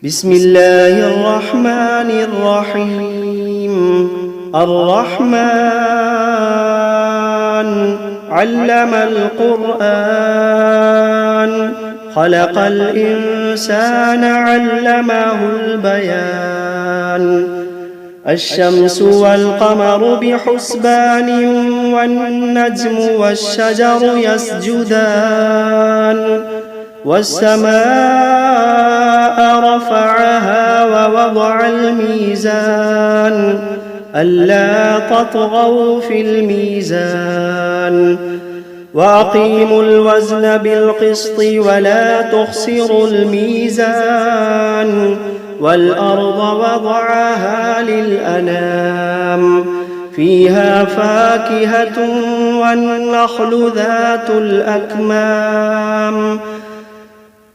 بسم الله الرحمن الرحيم. الرحمن علم القرآن، خلق الإنسان علمه البيان. الشمس والقمر بحسبان، والنجم والشجر يسجدان. والسماء رفعها ووضع الميزان، ألا تطغوا في الميزان. وأقيموا الوزن بالقسط ولا تخسروا الميزان. والأرض وضعها للأنام، فيها فاكهة والنخل ذات الأكمام.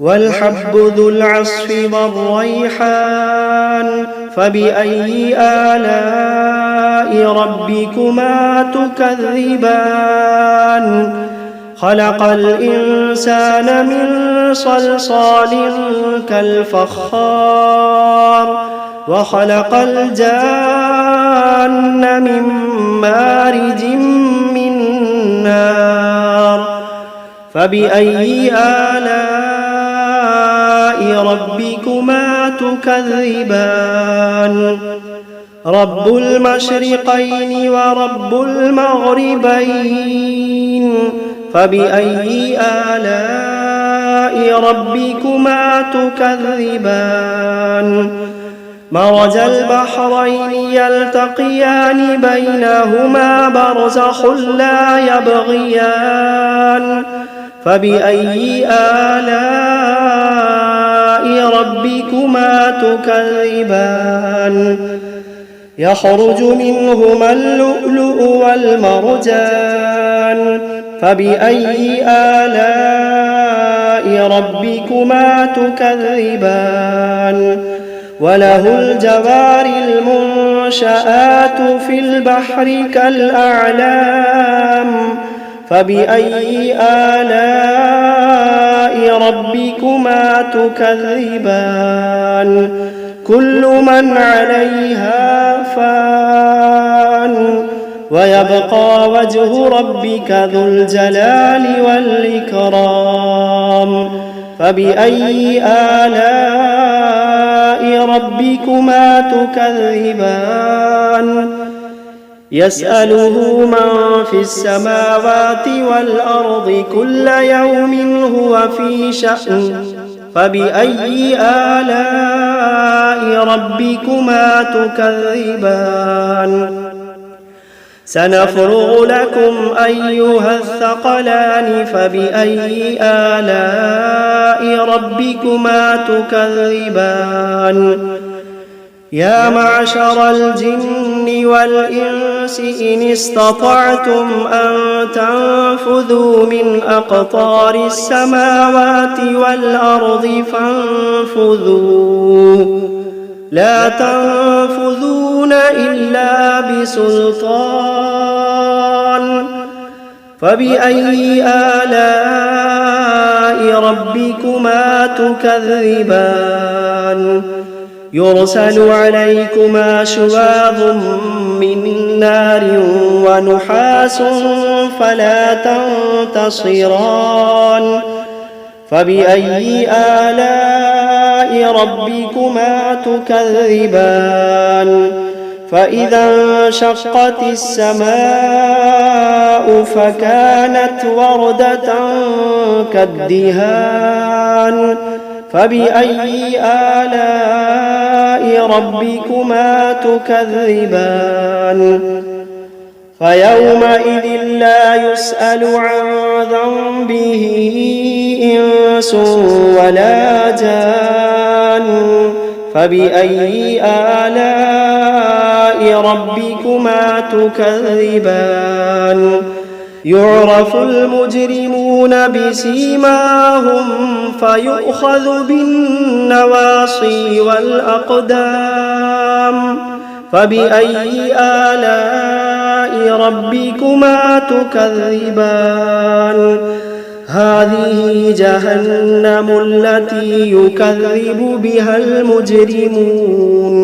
والحب ذو العصف والريحان، فبأي آلاء ربكما تكذبان. خلق الإنسان من صلصال كالفخار، وخلق الجان من مارج من نار. فبأي آلاء ربكما تكذبان. رب المشرقين ورب المغربين، فبأي آلاء ربكما تكذبان. مرج البحرين يلتقيان، بينهما برزخ لا يبغيان. فبأي آلاء ربكما تكذبان. يخرج منهما اللؤلؤ والمرجان، فبأي آلاء ربكما تكذبان. وله الجوار المنشآت في البحر كالأعلام، فبأي آلاء ربكما تكذبان. كل من عليها فان، ويبقى وجه ربك ذو الجلال والإكرام. فبأي آلاء ربكما تكذبان. يسأله من في السماوات والأرض كل يوم هو في شأن. فبأي آلاء ربكما تكذبان. سنفرغ لكم أيها الثقلان، فبأي آلاء ربكما تكذبان. يا معشر الجن والإنس إن استطعتم أن تنفذوا من أقطار السماوات والأرض فانفذوا، لا تنفذون إلا بسلطان. فبأي آلاء ربكما تكذبان. يرسل عليكما شواظ من نار ونحاس فلا تنتصران. فبأي آلاء ربكما تكذبان. فإذا انشقت السماء فكانت وردة كالدهان. فبأي آلاء ربكما تكذبان. فيومئذ لا يسأل عن ذنبه إنس ولا جان. فبأي آلاء ربكما تكذبان. يعرف المجرمون بسيماهم فيؤخذ بالنواصي والأقدام. فبأي آلاء ربكما تكذبان. هذه جهنم التي يكذب بها المجرمون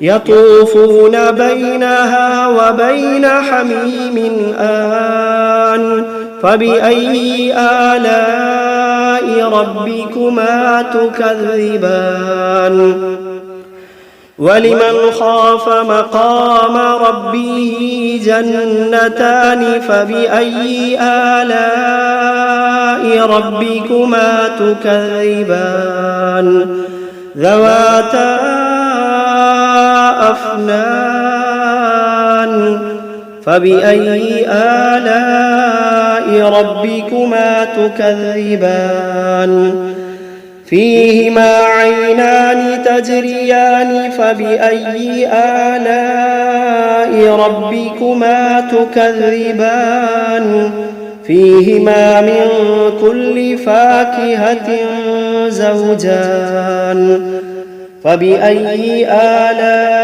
يطوفون بينها وبين حميم آن فبأي آلاء ربكما تكذبان ولمن خاف مقام ربه جنتان فبأي آلاء ربكما تكذبان ذواتا أفنان فبأي آلاء ربكما تكذبان فيهما عينان تجريان فبأي آلاء ربكما تكذبان فيهما من كل فاكهة زوجان فبأي آلاء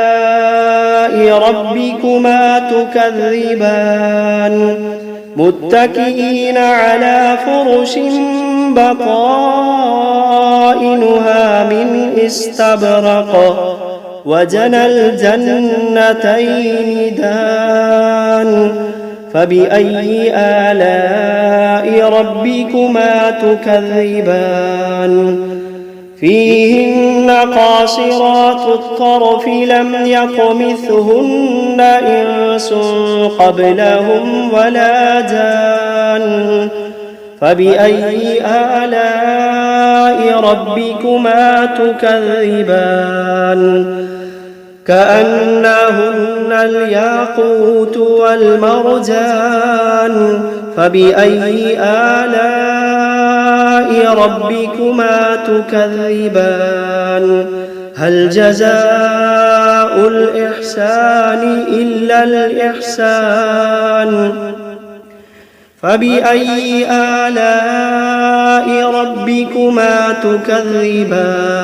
ربكما تكذبان متكئين على فرش بطائنها من استبرق وجنى الجنتين دان فبأي آلاء ربكما تكذبان فيهن قاصرات الطرف لم يطمثهن إنس قبلهم ولا جان فبأي آلاء ربكما تكذبان كأنهن الياقوت والمرجان فبأي آلاء ربكما تكذبان هل جزاء الإحسان إلا الإحسان فبأي آلاء ربكما تكذبان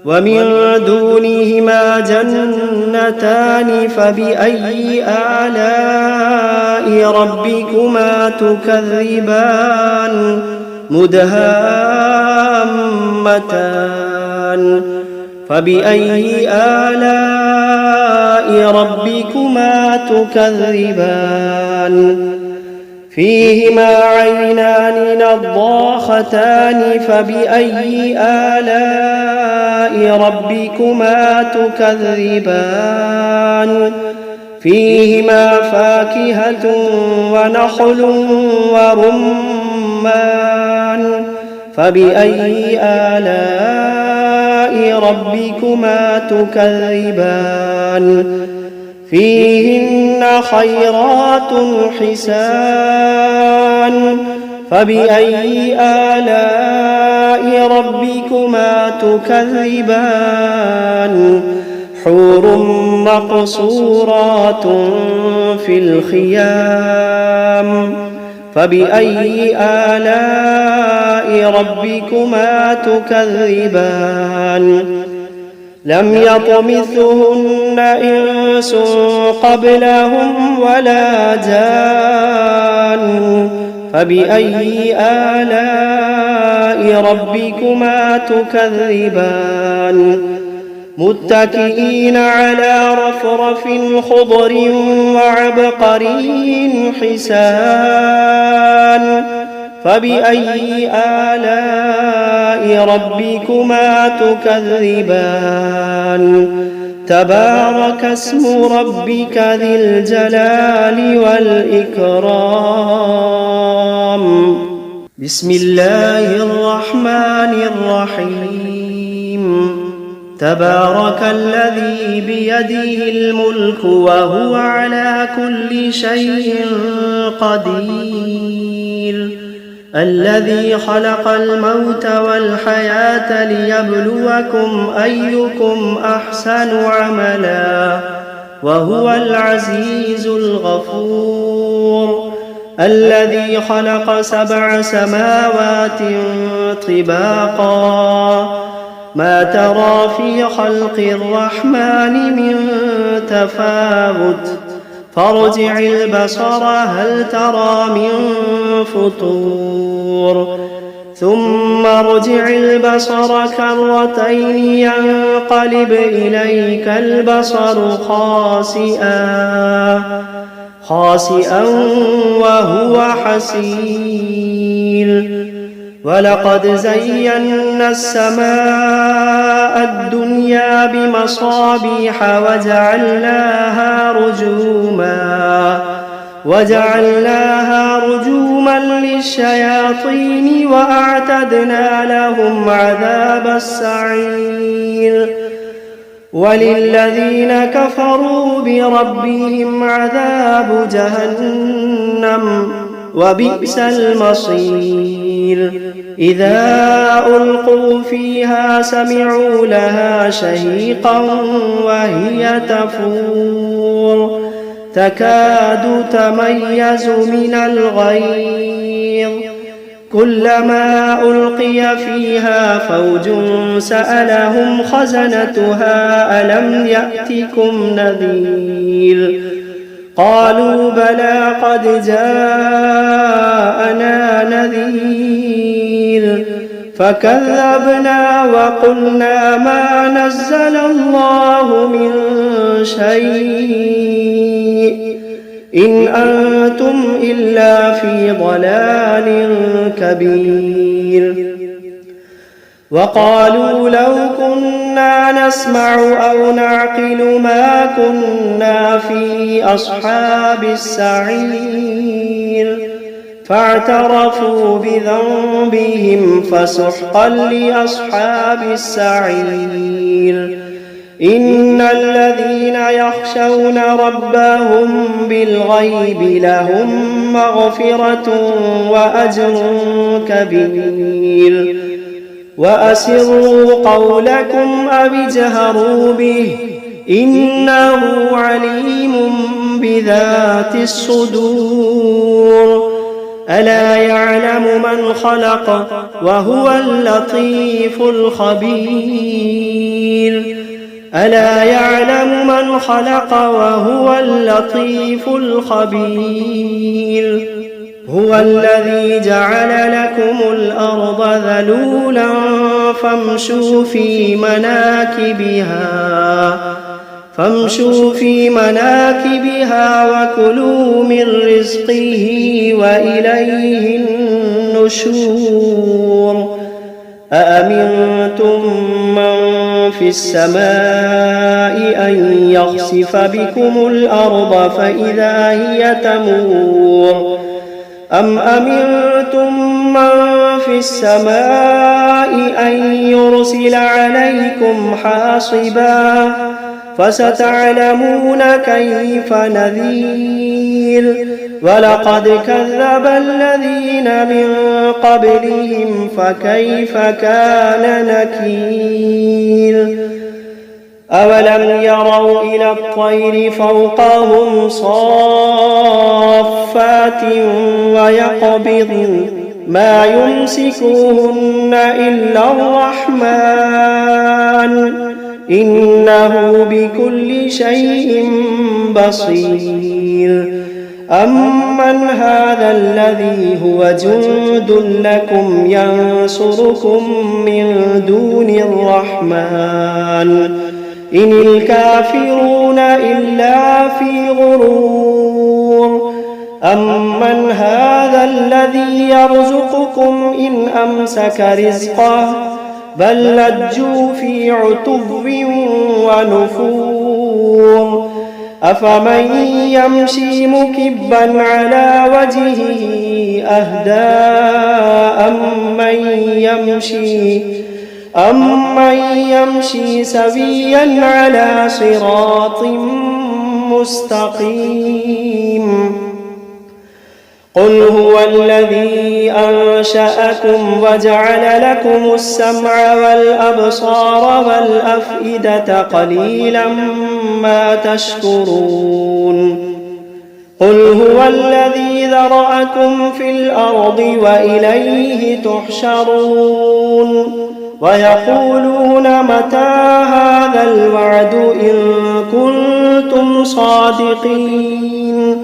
ومن دونهما جنتان فبأي آلاء ربكما تكذبان مدهامتان فبأي آلاء ربكما تكذبان فيهما عينان نضاختان فبأي آلاء ربكما تكذبان فيهما فاكهة ونخل ورمان فبأي آلاء ربكما تكذبان فيهن خيرات حسان فبأي آلاء ربكما تكذبان حور مقصورات في الخيام فبأي آلاء ربكما تكذبان لم يطمثهن إنس قبلهم ولا جان فبأي آلاء ربكما تكذبان متكئين على رفرف خضر وعبقري حسان فبأي آلاء ربكما تكذبان تبارك اسم ربك ذي الجلال والإكرام بسم الله الرحمن الرحيم تبارك الذي بيده الملك وهو على كل شيء قدير الذي خلق الموت والحياة ليبلوكم أيكم أحسن عملا وهو العزيز الغفور الذي خلق 7 سماوات طباقا ما ترى في خلق الرحمن من تفاوت فارجع البصر هل ترى من فطور ثم ارجع البصر كرتين ينقلب إليك البصر خاسئا وهو حسير ولقد زينا السماء الدنيا بمصابيح وجعلناها رجوما للشياطين وأعتدنا لهم عذاب السعير وللذين كفروا بربهم عذاب جهنم وبئس المصير إذا ألقوا فيها سمعوا لها شهيقا وهي تفور تكاد تميز من الغيظ كلما ألقي فيها فوج سألهم خزنتها ألم يأتكم نذير قالوا بلى قد جاءنا نذير فكذبنا وقلنا ما نزل الله من شيء إن أنتم إلا في ضلال كبير وقالوا لو كنا نسمع أو نعقل ما كنا في أصحاب السعير فاعترفوا بذنبهم فسحقا لأصحاب السعير إن الذين يخشون ربهم بالغيب لهم مغفرة وأجر كبير وأسروا قولكم أو اجهروا به إنه عليم بذات الصدور ألا يعلم من خلق وهو اللطيف الخبير ألا يعلم من خلق وهو اللطيف الخبير هو الذي جعل لكم الأرض ذلولا فامشوا في مناكبها وكلوا من رزقه وإليه النشور أأمنتم من في السماء أن يخسف بكم الأرض فإذا هي تمور أم أمنتم من في السماء أن يرسل عليكم حاصبا فستعلمون كيف نذير ولقد كذب الذين من قبلهم فكيف كان نكير أولم يروا إلى الطير فوقهم صافات ويقبضن ما يمسكوهن إلا الرحمن إنه بكل شيء بصير أمن هذا الذي هو جند لكم ينصركم من دون الرحمن إن الكافرون إلا في غرور أمن هذا الذي يرزقكم إن أمسك رزقه بل لجوا في عتو ونفور أفمن يمشي مكبا على وجهه أهدى أمن يمشي سويا على صراط مستقيم قل هو الذي أنشأكم وجعل لكم السمع والأبصار والأفئدة قليلا ما تشكرون قل هو الذي ذرأكم في الأرض وإليه تحشرون ويقولون متى هذا الوعد إن كنتم كنتم صادقين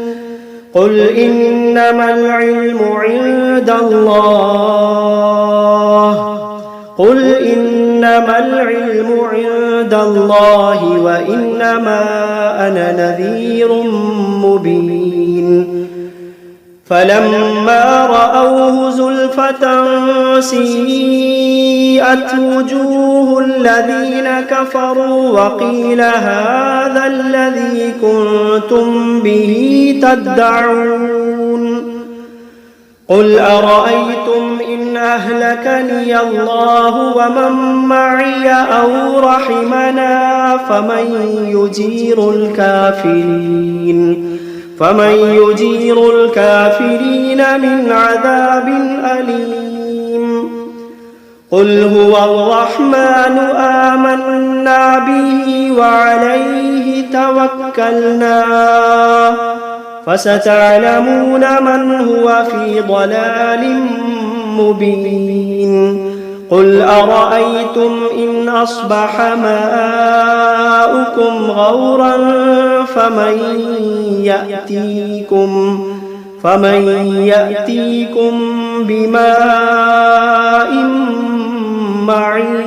قل إنما العلم عند الله وإنما أنا نذير مبين فلما رأوه زلفة سيئت وجوه الذين كفروا وقيل هذا الذي كنتم به تدعون قل أرأيتم إن أهلكني الله ومن معي أو رحمنا فمن يجير الكافرين من عذاب أليم قل هو الرحمن آمنا به وعليه توكلنا فستعلمون من هو في ضلال مبين قل أرأيتم إن أصبح ماؤكم غورا فمن يأتيكم بماء معين